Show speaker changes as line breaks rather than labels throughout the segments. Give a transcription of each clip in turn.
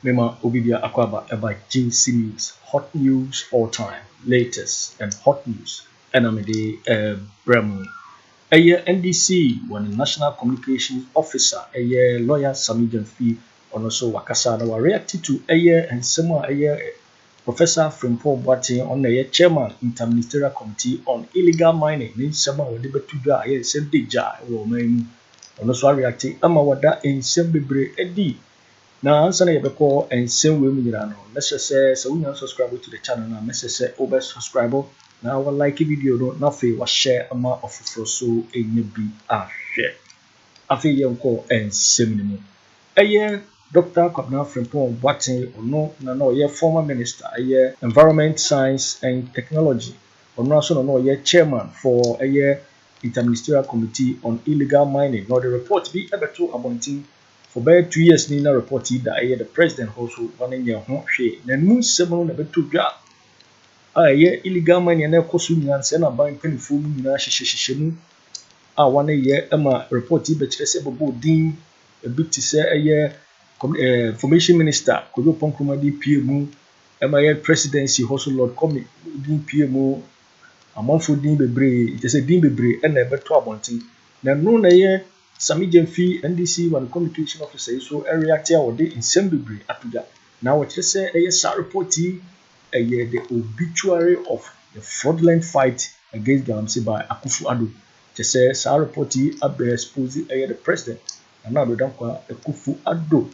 Mema Obibia Akwaba about GC News, hot news all time, latest and hot news. Enamide Bremu. A year NDC, one National Communications Officer, a year lawyer Sammy Gyamfi, and also Wakasa, were reacted to a year and similar a year Professor Frimpong Boateng on the chairman Interministerial Committee on Illegal Mining. In summer, we debate to die, a same deja, Roman, and also reacting Amawada in Sembebre Edi. Now, answer your call and same women. Let's just say, so we subscribe to the channel now. Let's just say, over subscribe. Now, I like a video, don't nothing was share amount of so in be a share. Afriyie call and same. A year, Dr. Kwabena Frimpong Boateng, or no, year former minister, a year environment, science and technology, or no, year chairman for a year interministerial committee on illegal mining. Now, the report be able to appointing. For about 2 years, Nina reported that the president also running your home share. Then moon 7 on the 2 job. Illegal money and Kosu and Sena buying penny food in Shishemu. 1 year, Emma reported that Chesebo Dean, a bit to say a year, Formation Minister, Kojo Kyeremanteng PMU, Emma presidency, also Lord Coming, Dean PMU, a month for Dean Bebre, it is a Dean Bebre, and never 12 months. Now, no, a year. Sammy Gyamfi NDC one communication officer so a reactor or day in Sembebre Apuga. Now what you say a SAR reportee a year the obituary of the fraudulent fight against Galamsey by Akufo Addo. Just say SAR reportee abe expose a year the president and now we don't call Akufo Addo.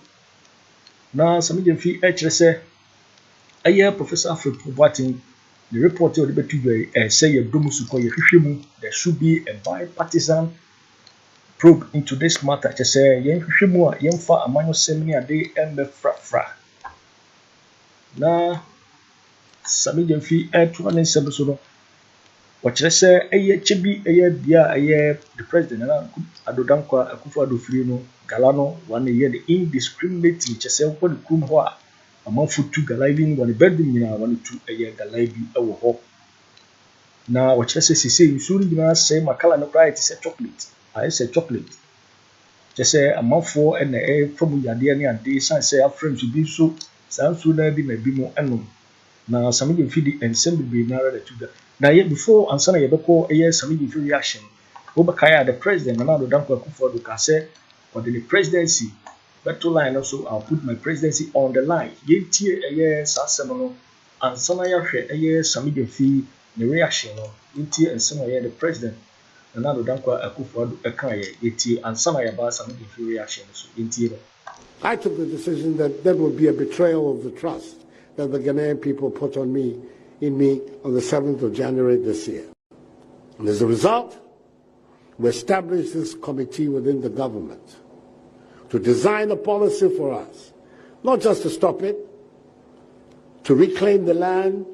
Now Sammy Gyamfi say a year Professor Frimpong Boateng the reporter of the betu say a domusuko ye there should be a bipartisan probe into this matter. Just say yen hwehwemu a yemfa amanyo semni ade embe frafra. Na Sammy Gyamfi to an nsem no. What you say Kyebi bia the president na adodankwa Akufo Addo free no galano 1 year the indiscriminately just say ko the kum ho a amanfo tu galaibi one bedroom nyina one tu galaibi ewo ho. Na what you say suri nyina say makala no cry it is chocolate. I said chocolate. Just say a mouthful and the air from Yadiani and days and say our friends to be so. Sounds sooner be maybe more annual. Now, some feed and send be narrow to the. Now, yet before answer your call a year, some reaction. Obakaya, the president, and now the Danko Akufo Addo say, or the presidency. But to line also, I'll put my presidency on the line. Yet, a year, Sassamano, and Sanaya, a year, Sammy Gyamfi, the reaction, yet, and some the president. And now the Danko Akufo Addo Ekaye yeti and some of your some reaction so inti.
I took the decision that would be a betrayal of the trust that the Ghanaian people put in me on the 7th of January this year. And as a result, we established this committee within the government to design a policy for us, not just to stop it, to reclaim the land,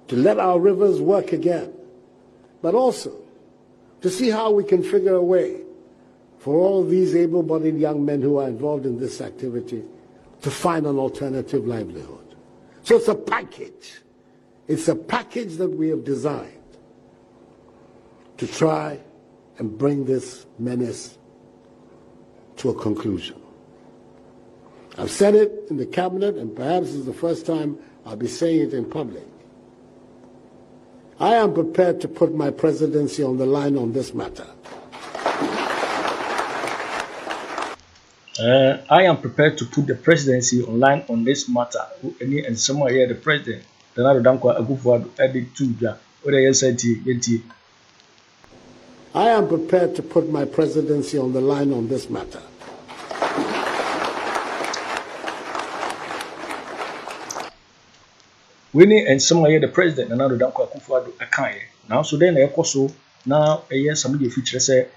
to let our rivers work again, but also to see how we can figure a way for all these able-bodied young men who are involved in this activity to find an alternative livelihood. So it's a package. It's a package that we have designed to try and bring this menace to a conclusion. I've said it in the cabinet, and perhaps it's the first time I'll be saying it in public. I am prepared to put my presidency on the line on this matter.
I am prepared to put the presidency online on this matter. And someone here, the president, the Danko Akufo Addo added to ya.
I am prepared to put my presidency on the line on this matter.
Winnie and someone here, the president, and now the Danko Akufo Addo Ekaye. Now, so then, also now a year some of the future say,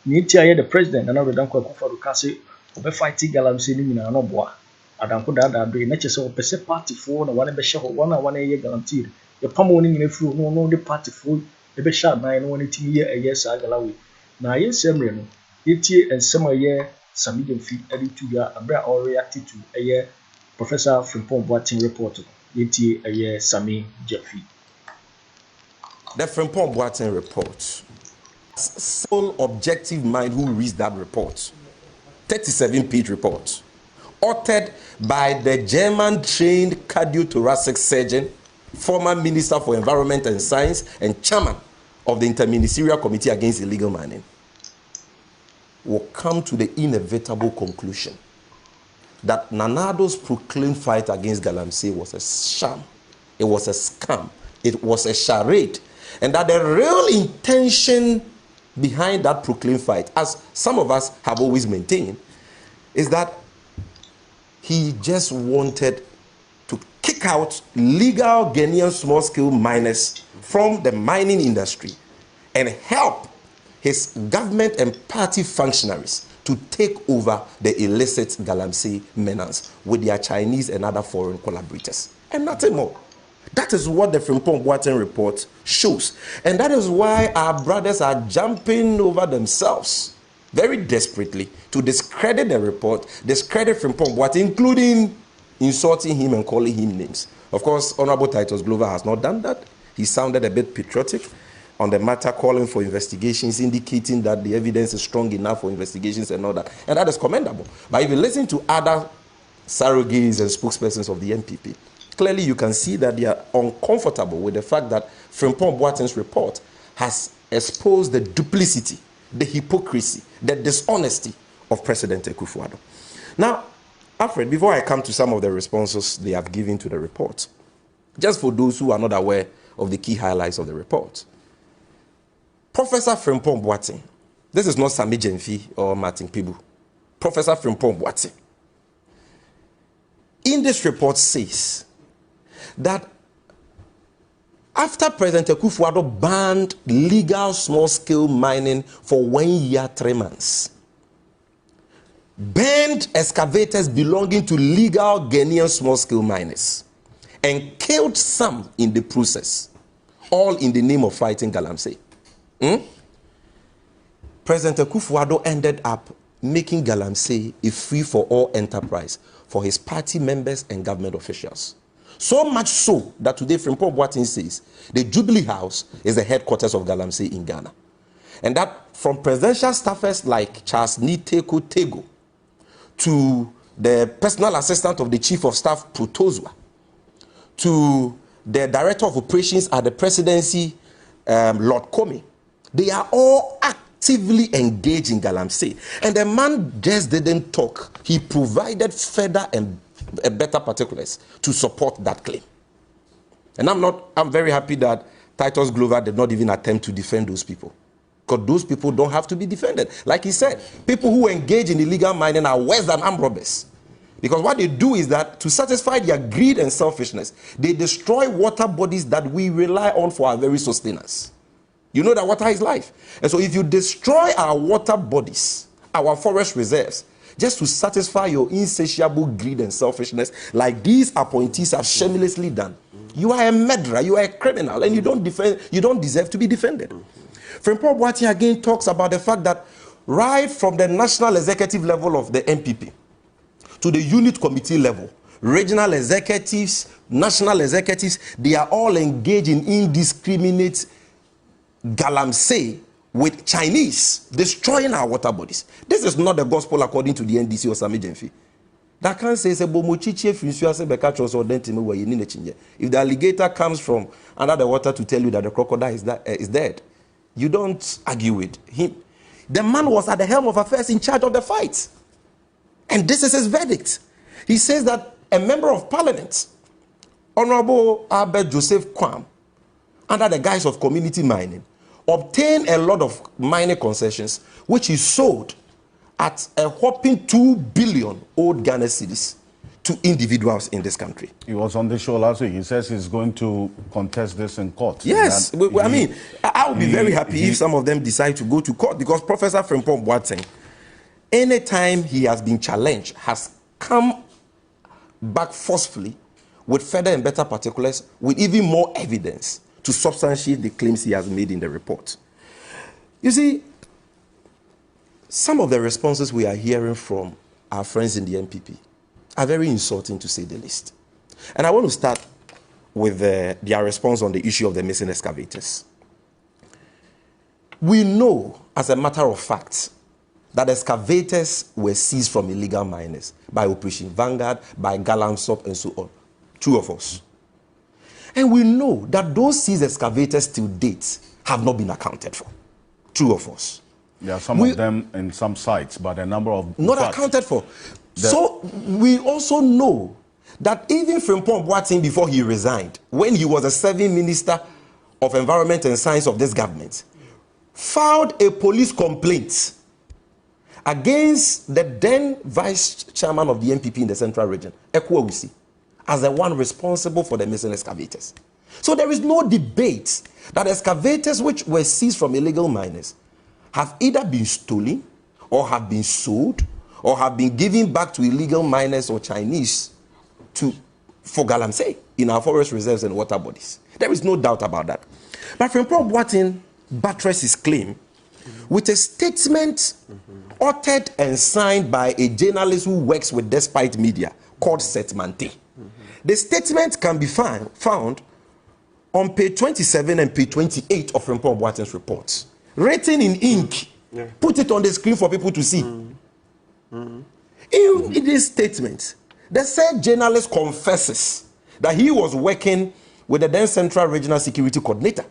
Nitia the president, and now the Danko Akufo Addo Kase, Obe fighting Galamsey, Nimina, no bois. Adanko Dada, be nature so per party for one be show 1 year guaranteed. The pummeling in a flu, no, the party full, the be shot 9 year a year, Sagalawi. Now, yes, Semreno, Nitia and some year, some medium feet, added to ya, a bra or reacted to a year, Professor Frimpong Boateng reported. Yeti a year Sammy Gyamfi.
The Frimpong Boateng report. Sole objective mind who reads that report. 37-page report. authored by the German-trained cardiothoracic surgeon, former Minister for Environment and Science, and chairman of the Interministerial Committee Against Illegal Mining, will come to the inevitable conclusion that Nana Addo's proclaimed fight against Galamsey was a sham, it was a scam, it was a charade, and that the real intention behind that proclaimed fight, as some of us have always maintained, is that he just wanted to kick out legal Ghanaian small-scale miners from the mining industry and help his government and party functionaries to take over the illicit Galamsey menace with their Chinese and other foreign collaborators, and nothing more. That is what the Frimpong Boateng report shows. And that is why our brothers are jumping over themselves very desperately to discredit the report, discredit Frimpong Boateng, including insulting him and calling him names. Of course, Honorable Titus Glover has not done that. He sounded a bit patriotic on the matter, calling for investigations, indicating that the evidence is strong enough for investigations and all that. And that is commendable. But if you listen to other surrogates and spokespersons of the MPP, clearly you can see that they are uncomfortable with the fact that Frimpong Boateng's report has exposed the duplicity, the hypocrisy, the dishonesty of President Akufo Addo. Now, Alfred, before I come to some of the responses they have given to the report, just for those who are not aware of the key highlights of the report, Professor Frimpong Boateng, this is not Sammy Gyamfi or Martin Pibu, Professor Frimpong Boateng, in this report says that after President Akufo Addo banned legal small-scale mining for 1 year, 3 months, banned excavators belonging to legal Ghanaian small-scale miners, and killed some in the process, all in the name of fighting Galamsey. President Akufo Addo ended up making Galamsey a free-for-all enterprise for his party members and government officials. So much so that today Frimpong Boateng says the Jubilee House is the headquarters of Galamsey in Ghana. And that from presidential staffers like Charles Niteko Tego to the personal assistant of the Chief of Staff Protozwa to the Director of Operations at the Presidency, Lord Comey, they are all actively engaged in Galamsey. And the man just didn't talk. He provided further and better particulars to support that claim. And I'm very happy that Titus Glover did not even attempt to defend those people, because those people don't have to be defended. Like he said, people who engage in illegal mining are worse than armed robbers, because what they do is that to satisfy their greed and selfishness, they destroy water bodies that we rely on for our very sustenance. You know that water is life. And so if you destroy our water bodies, our forest reserves, just to satisfy your insatiable greed and selfishness, like these appointees have shamelessly done, you are a murderer, you are a criminal, and you don't deserve to be defended. Frimpong Boateng again talks about the fact that right from the national executive level of the MPP to the unit committee level, regional executives, national executives, they are all engaged in indiscriminate Galamsey with Chinese, destroying our water bodies. This is not the gospel according to the NDC or Sammy Gyamfi. That can't say, if the alligator comes from under the water to tell you that the crocodile is dead, you don't argue with him. The man was at the helm of affairs in charge of the fight. And this is his verdict. He says that a member of parliament, Honorable Albert Joseph Kwam, under the guise of community mining, obtained a lot of mining concessions, which he sold at a whopping 2 billion old Ghana cedis to individuals in this country.
He was on the show last week. He says he's going to contest this in court.
Yes, I mean, I would be very happy if some of them decide to go to court, because Professor Frimpong Boateng, anytime he has been challenged, has come back forcefully with further and better particulars, with even more evidence to substantiate the claims he has made in the report. You see, some of the responses we are hearing from our friends in the MPP are very insulting, to say the least. And I want to start with their response on the issue of the missing excavators. We know, as a matter of fact, that excavators were seized from illegal miners by Operation Vanguard, by Galamsey, and so on. True or false? And we know that those seized excavators till date have not been accounted for. True or false?
There are some of them in some sites, but a number of...
Not accounted for. So we also know that even Frimpong Boateng, before he resigned, when he was a serving minister of Environment and Science of this government, filed a police complaint against the then vice chairman of the MPP in the central region, Owusu, as the one responsible for the missing excavators. So there is no debate that excavators which were seized from illegal miners have either been stolen or have been sold or have been given back to illegal miners or Chinese for Galamsey in our forest reserves and water bodies. There is no doubt about that. But Frimpong Boateng buttressed his claim with a statement authored and signed by a journalist who works with Despite Media called Setmante. The statement can be found on page 27 and page 28 of Frimpong Boateng's report, written in ink. Put it on the screen for people to see. In this statement, the said journalist confesses that he was working with the then Central Regional Security Coordinator,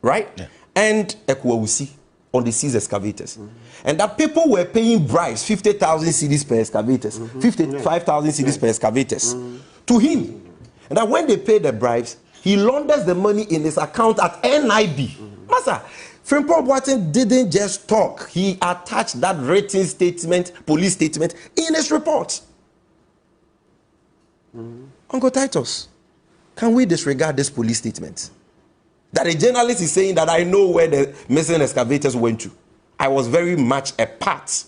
right? Yeah. And Owusu on the seized excavators. And that people were paying bribes, 50,000 cedis per excavators, 55,000 cedis per excavators, to him. And that when they pay the bribes, he launders the money in his account at NIB. Master, Frimpong Boateng didn't just talk. He attached that written statement, police statement, in his report. Uncle Titus, can we disregard this police statement? That a journalist is saying that I know where the missing excavators went to. I was very much a part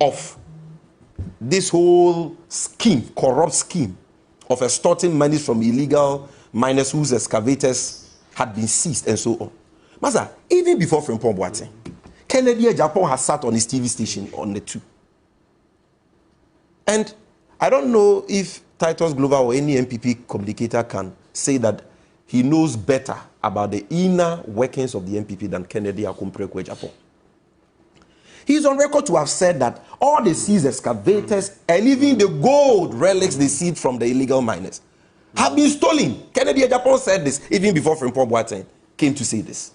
of this whole scheme, corrupt scheme, of extorting money from illegal miners whose excavators had been seized and so on. Master, even before Frimpong Boateng, Kennedy Agyapong has sat on his TV station on Net2. And I don't know if Titus Glover or any MPP communicator can say that he knows better about the inner workings of the MPP than Kennedy Agyapong. He is on record to have said that all the seized excavators and even the gold relics they seized from the illegal miners have been stolen. Kennedy Agyapong said this even before Frimpong Boateng came to say this.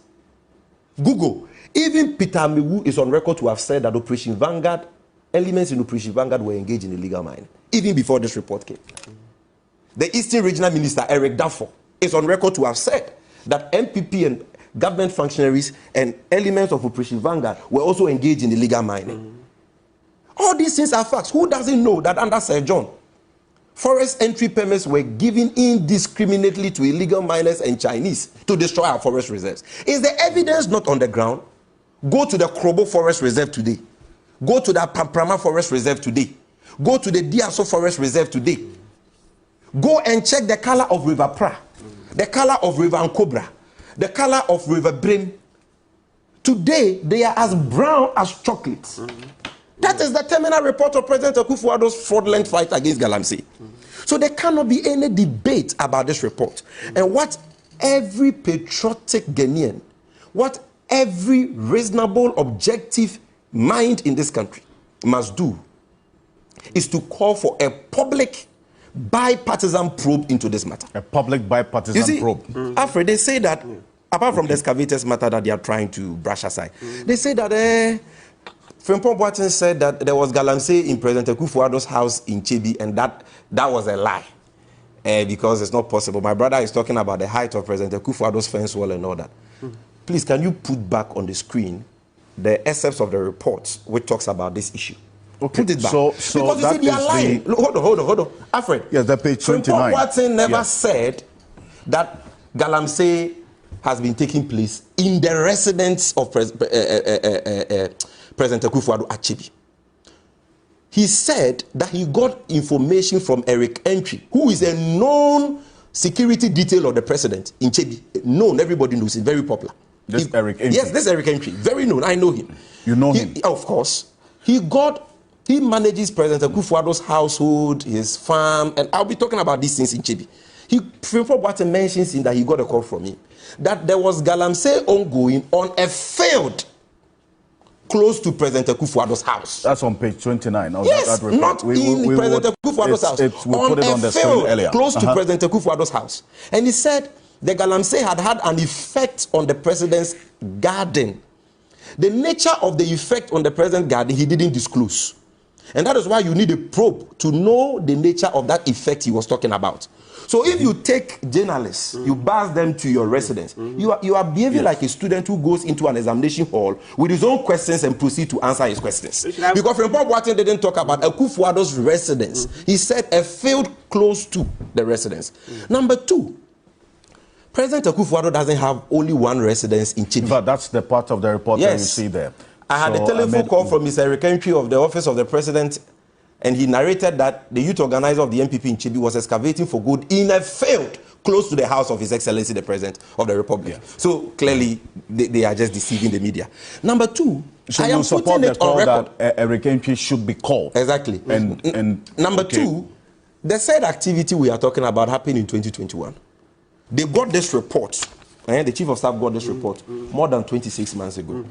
Google. Even Peter Mewu is on record to have said that Operation Vanguard, elements in Operation Vanguard were engaged in illegal mining, even before this report came. The Eastern Regional Minister, Eric Darko, is on record to have said that MPP and government functionaries and elements of Operation Vanguard were also engaged in illegal mining. All these things are facts. Who doesn't know that under Sir John, forest entry permits were given indiscriminately to illegal miners and Chinese to destroy our forest reserves? Is the evidence not on the ground? Go to the Krobo Forest Reserve today. Go to the Pamprama Forest Reserve today. Go to the Diaso Forest Reserve today. Go and check the color of River Pra, the color of River Nkobra, the color of River Brim. Today, they are as brown as chocolate. That is the terminal report of President Akufo Addo's fraudulent fight against Galamsey. So there cannot be any debate about this report. And what every patriotic Ghanaian, what every reasonable, objective mind in this country must do is to call for a public bipartisan probe into this matter.
A public bipartisan probe.
Afriyie, they say that, apart from the excavators matter that they are trying to brush aside, they say that Frimpong Boateng said that there was Galamsey in President Akufo Addo's house in Kyebi, and that was a lie. Because it's not possible. My brother is talking about the height of President Akufo Addo's fence wall and all that. Please, can you put back on the screen the excerpts of the report which talks about this issue?
Okay.
Put it back.
So
because
that
you see, they are lying. Hold on. Afriyie.
Yes, that page 29.
Frimpong Boateng never said that Galamsey has been taking place in the residence of President Akufo Addo at Kyebi. He said that he got information from Eric Entry, who is a known security detail of the president in Kyebi. Known, everybody knows him, very popular.
Eric Entry?
Yes, this Eric Entry, very known. I know him.
You know him?
Of course. He manages President Akufo Addo's household, his farm, and I'll be talking about these things in Kyebi. Frimpong Boateng mentions in that he got a call from him that there was Galamsey ongoing on a failed close to President Akufo Addo's house.
That's on page 29.
Yes,
that
not in President Akufo Addo's house.
We put it on the screen earlier.
Close to President Akufo Addo's house. And he said the Galamsey had an effect on the president's garden. The nature of the effect on the president's garden, he didn't disclose. And that is why you need a probe to know the nature of that effect he was talking about. So if you take journalists, you buzz them to your residence, you are behaving like a student who goes into an examination hall with his own questions and proceed to answer his questions. Because Frimpong Boateng didn't talk about Akufo Addo's residence. He said a field close to the residence. Number two, President Akufo Addo doesn't have only one residence in Kyebi.
But that's the part of the report that you see there.
I had a telephone call from Mr. Aremeyaw of the Office of the President, and he narrated that the youth organizer of the MPP in Kyebi was excavating for gold in a field close to the house of His Excellency the President of the Republic. Yeah. So clearly, they are just deceiving the media. Number two,
so
I am putting it on record
that Aremeyaw should be called.
Exactly. And number two, the said activity we are talking about happened in 2021. They got this report, the Chief of Staff got this report more than 26 months ago.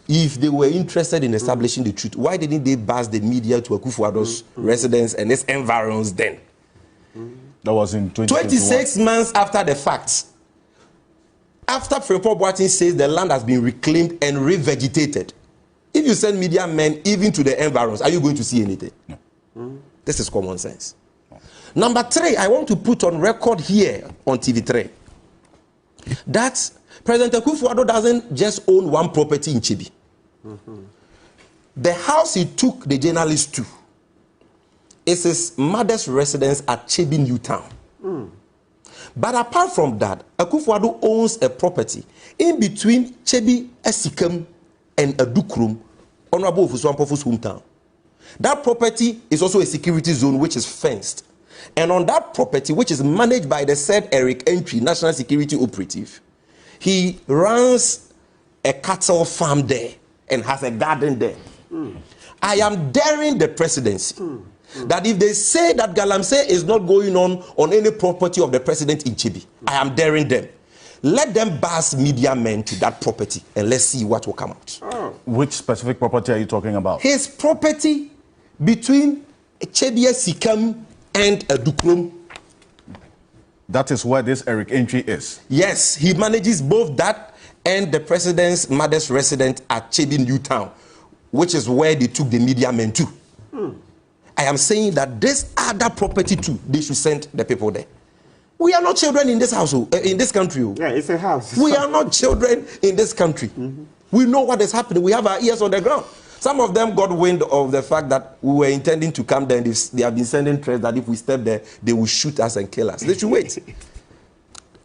If they were interested in establishing the truth, why didn't they buzz the media to Akufo Addo's residence and its environs then?
That was in
26 months after the facts. After Frimpong Boateng says the land has been reclaimed and revegetated, if you send media men even to the environs, are you going to see anything? No. This is common sense. Number three, I want to put on record here on TV3 that President Akufo Addo doesn't just own one property in Kyebi. The house he took the journalist to is his mother's residence at Kyebi New Town. But apart from that, Akufo Addo owns a property in between Kyebi, Scám, and Adukrum, Honorable Owusu Ampofo's hometown. That property is also a security zone which is fenced. And on that property, which is managed by the said Eric Entry, National Security Operative, he runs a cattle farm there and has a garden there. I am daring the presidency that if they say that Galamsey is not going on any property of the president in Kyebi, I am daring them. Let them buzz media men to that property and let's see what will come out.
Which specific property are you talking about?
His property between Kyebi, Scám, and Adukrum.
That is where this Eric Entry is.
Yes, he manages both that and the president's mother's residence at Kyebi New Town, which is where they took the media men to. I am saying that this other property too, they should send the people there. We are not children in this house, in this country.
Yeah, it's a house.
We are not children in this country. We know what is happening. We have our ears on the ground. Some of them got wind of the fact that we were intending to come there, and they have been sending threats that if we step there, they will shoot us and kill us. They should wait.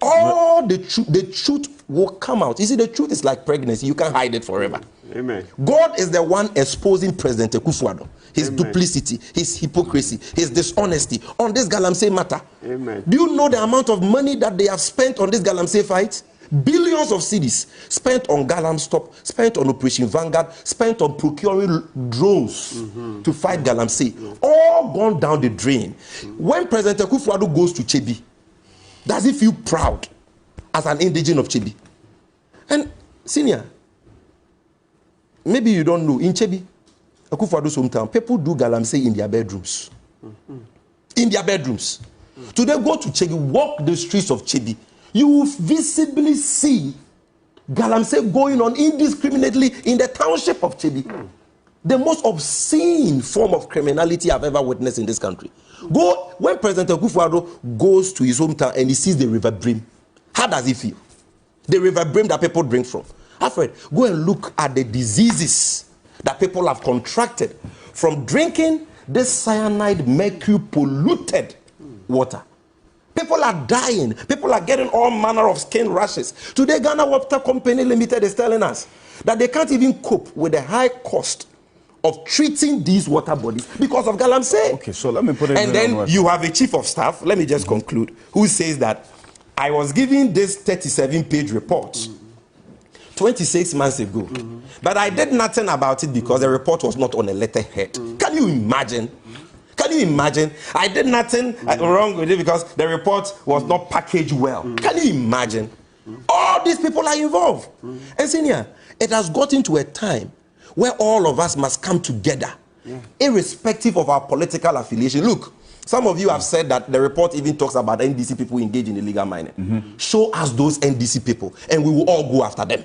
All the truth will come out. You see, the truth is like pregnancy. You can't hide it forever.
Amen.
God is the one exposing President Akufo Addo, his duplicity, his hypocrisy, his dishonesty on this Galamsey matter.
Amen.
Do you know the amount of money that they have spent on this Galamsey fight? Billions of cedis spent on Galamsey, spent on Operation Vanguard, spent on procuring drones to fight Galamsey. All gone down the drain. When President Akufo Addo goes to Kyebi, does he feel proud as an indigene of Kyebi? And senior, maybe you don't know, in Kyebi, Akufo Addo's hometown, people do Galamsey in their bedrooms. In their bedrooms. Today, go to Kyebi, walk the streets of Kyebi. You will visibly see Galamsey going on indiscriminately in the township of Kyebi. The most obscene form of criminality I've ever witnessed in this country. When President Akufo Addo goes to his hometown and he sees the River Brim, how does he feel? The River Brim that people drink from. Alfred, go and look at the diseases that people have contracted from drinking this cyanide, mercury polluted water. People are dying. People are getting all manner of skin rashes. Today, Ghana Water Company Limited is telling us that they can't even cope with the high cost of treating these water bodies because of Galamsey.
Okay, so let me put it
and then you have a chief of staff, let me just conclude, who says that I was given this 37-page report 26 months ago, but I did nothing about it because the report was not on a letterhead. Can you imagine? Can you imagine? I did nothing wrong with it because the report was not packaged well. Can you imagine? All these people are involved. And senior, it has gotten to a time where all of us must come together, irrespective of our political affiliation. Look, some of you have said that the report even talks about NDC people engaged in illegal mining. Show us those NDC people, and we will all go after them.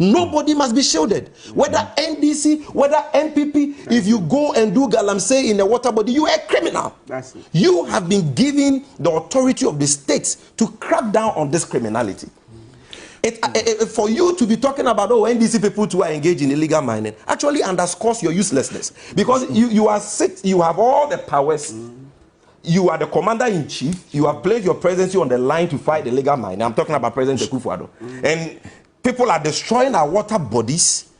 Nobody must be shielded. Whether NDC, whether NPP, if you go and do Galamsey in a water body, you are a criminal. You have been given the authority of the states to crack down on this criminality. For you to be talking about NDC people who are engaged in illegal mining actually underscores your uselessness, because you have all the powers. You are the commander-in-chief. You have placed your presidency on the line to fight illegal mining. I'm talking about President Akufo Addo. And people are destroying our water bodies,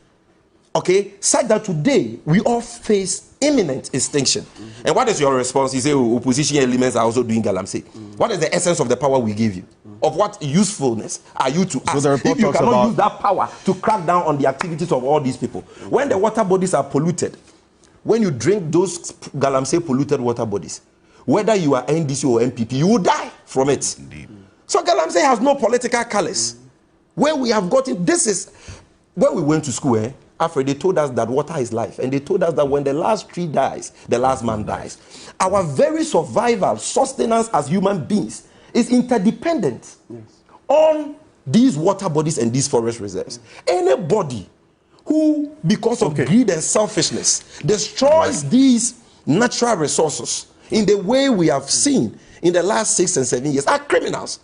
okay, such that today we all face imminent extinction. And what is your response? You say opposition elements are also doing Galamsey. What is the essence of the power we give you? Of what usefulness are you to us if you cannot use that power to crack down on the activities of all these people? When the water bodies are polluted, when you drink those Galamsey polluted water bodies, whether you are NDC or MPP, you will die from it. Indeed. So Galamsey has no political colors. Where we have gotten, this is, when we went to school, Afriyie, they told us that water is life. And they told us that when the last tree dies, the last man dies. Our very survival, sustenance as human beings is interdependent on these water bodies and these forest reserves. Anybody who, because of greed and selfishness, destroys these natural resources in the way we have seen in the last 6 and 7 years are criminals.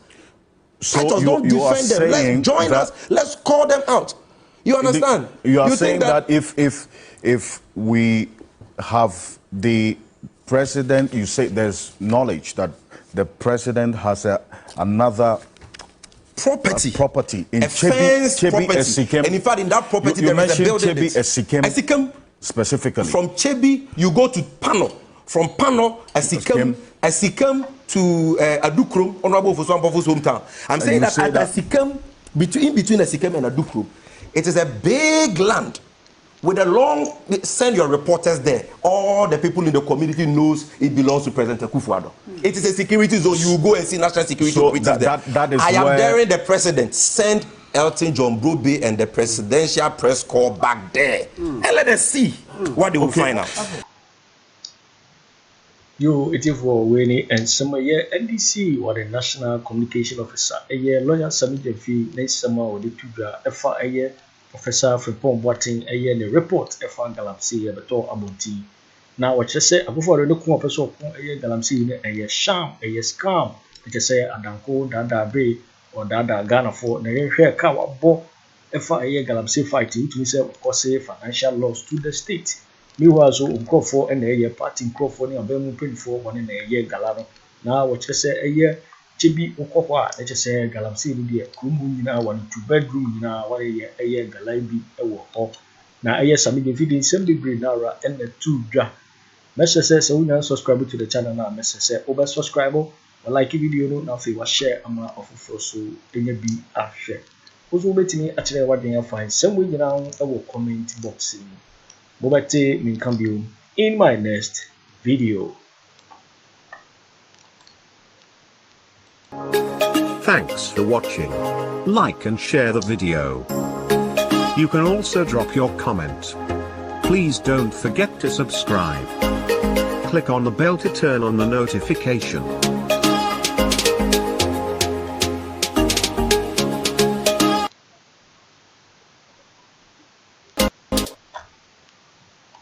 So let us don't defend them. Let's join us. Let's call them out. You understand?
You are saying that if we have the president, you say there's knowledge that the president has another property in Kyebi,
and in fact in that property there is a building.
Kyebi, specifically.
From Kyebi you go to Pano. From Pano, Scám to Adukro, Honorable Fosuampofo's hometown. I'm saying that at Scám, between Scám and Adukro, it is a big land with a long. Send your reporters there. All the people in the community knows it belongs to President Akufo Addo. It is a security zone. You go and see national security operatives there. I am daring the president. Send Elton John Brobe and the presidential press corps back there, and let us see what they will find out.
Yo, it is for Winnie and summer year NDC or the National Communication Officer. A year lawyer Sammy Gyamfi, next summer or the Tróuble, a year Professor Frimpong Boateng, a year the report, a fan Galamsey, a beto abonti. Now, what you say, Akufo Addo no person, a year Galamsey, a year Shám, a year Scám, it is say Adanko, Dada Bay, or Dada Ghana for the year Kawa Bo, a year Galamsey fighting to himself, cause financial loss to the state. Meanwhile, so Crawford and a year party Crawford and Bemu print for 1 in a year Galano. Now, what you say a year Kyebi Okokwa, let's say Galamsey, the Kumu now 1 2-bedroom now 1 year Galamsey a walk. Now, a year Sammy Gyamfi same degree now and the 2 dra. Message says, so now subscribe to the channel now. Message says, over subscribe or like a video now for share amount of so in a be a share. Also, let me actually what they find some way around our comment box. Boakye Agyarko in my next video.
Thanks for watching. Like and share the video. You can also drop your comment. Please don't forget to subscribe. Click on the bell to turn on the notification.